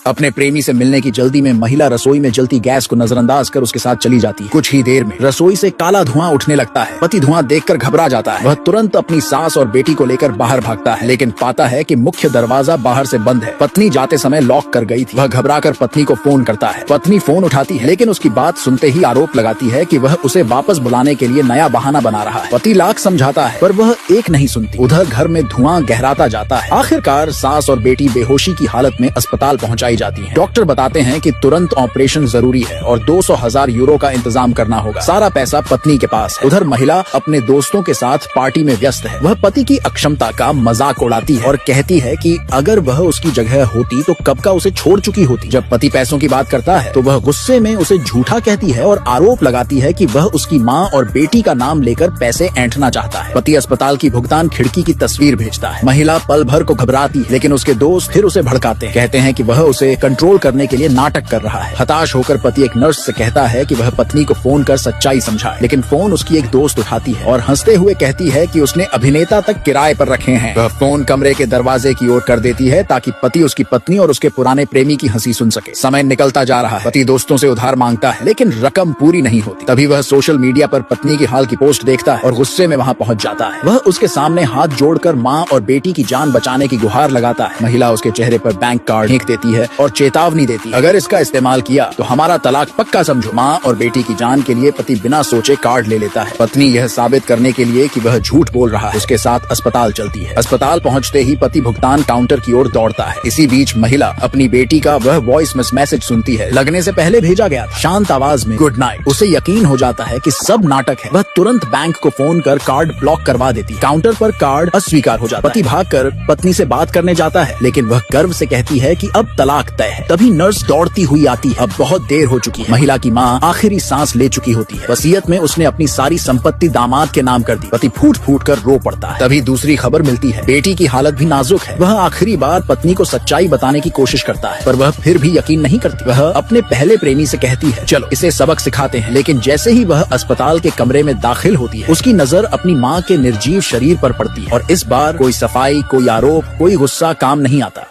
अपने प्रेमी से मिलने की जल्दी में महिला रसोई में जलती गैस को नजरअंदाज कर उसके साथ चली जाती है। कुछ ही देर में रसोई से काला धुआं उठने लगता है। पति धुआं देखकर घबरा जाता है। वह तुरंत अपनी सास और बेटी को लेकर बाहर भागता है, लेकिन पाता है कि मुख्य दरवाजा बाहर से बंद है। पत्नी जाते समय लॉक कर गई थी। वह घबराकर पत्नी को फोन करता है। पत्नी फोन उठाती है, लेकिन उसकी बात सुनते ही आरोप लगाती है कि वह उसे वापस बुलाने के लिए नया बहाना बना रहा है। पति लाख समझाता है, पर वह एक नहीं सुनती। उधर घर में धुआं गहराता जाता है। आखिरकार सास और बेटी बेहोशी की हालत में अस्पताल पहुंचाई जाती हैं। डॉक्टर बताते हैं कि तुरंत ऑपरेशन जरूरी है और 200,000 यूरो का इंतजाम करना होगा। सारा पैसा पत्नी के पास है। उधर महिला अपने दोस्तों के साथ पार्टी में व्यस्त है। वह पति की अक्षमता का मजाक उड़ाती है और कहती है कि अगर वह उसकी जगह होती तो कब का उसे छोड़ चुकी होती। जब पति पैसों की बात करता है तो वह गुस्से में उसे झूठा कहती है और आरोप लगाती है कि वह उसकी माँ और बेटी का नाम लेकर पैसे ऐंठना चाहता है। पति अस्पताल की भुगतान खिड़की की तस्वीर भेजता है। महिला पल भर को घबराती है, लेकिन उसके दोस्त फिर उसे भड़काते हैं। कहते हैं कि वह उसे कंट्रोल करने के लिए नाटक कर रहा है। हताश होकर पति एक नर्स से कहता है कि वह पत्नी को फोन कर सच्चाई समझाए, लेकिन फोन उसकी एक दोस्त उठाती है और हंसते हुए कहती है कि उसने अभिनेता तक किराए पर रखे हैं। वह फोन कमरे के दरवाजे की ओर कर देती है ताकि पति उसकी पत्नी और उसके पुराने प्रेमी की हंसी सुन सके। समय निकलता जा रहा है। पति दोस्तों से उधार मांगता है, लेकिन रकम पूरी नहीं होती। तभी वह सोशल मीडिया पर पत्नी की हाल की पोस्ट देखता है और गुस्से में वहां पहुंच जाता है। वह उसके सामने हाथ जोड़कर माँ और बेटी की जान बचाने की गुहार लगाता है। महिला उसके चेहरे पर बैंक कार्ड फेंक देती है और चेतावनी देती है, अगर इसका इस्तेमाल किया तो हमारा तलाक पक्का समझो। माँ और बेटी की जान के लिए पति बिना सोचे कार्ड ले लेता है। पत्नी यह साबित करने के लिए कि वह झूठ बोल रहा है उसके साथ अस्पताल चलती है। अस्पताल पहुंचते ही पति भुगतान काउंटर की ओर दौड़ता है। इसी बीच महिला अपनी बेटी का वह वॉइस मैसेज सुनती है, लगने से पहले भेजा गया था, शांत आवाज में गुड नाइट। उसे यकीन हो जाता है कि सब नाटक है। वह तुरंत बैंक को फोन कर कार्ड ब्लॉक करवा देती। काउंटर पर कार्ड अस्वीकार हो जाता है। पति भागकर पत्नी से बात करने जाता है, लेकिन वह गर्व से कहती है कि अब तलाक तय है। तभी नर्स दौड़ती हुई आती है। अब बहुत देर हो चुकी है। महिला की माँ आखिरी सांस ले चुकी होती है। वसीयत में उसने अपनी सारी संपत्ति दामाद के नाम कर दी। पति फूट फूट कर रो पड़ता है। तभी दूसरी खबर मिलती है, बेटी की हालत भी नाजुक है। वह आखिरी बार पत्नी को सच्चाई बताने की कोशिश करता है, पर वह फिर भी यकीन नहीं करती। वह अपने पहले प्रेमी से कहती है, चलो इसे सबक सिखाते हैं। लेकिन जैसे ही वह अस्पताल के कमरे में दाखिल होती है, उसकी नजर अपनी माँ के निर्जीव शरीर पर पड़ती है और इस बार कोई सफाई, कोई आरोप, कोई गुस्सा काम नहीं आता।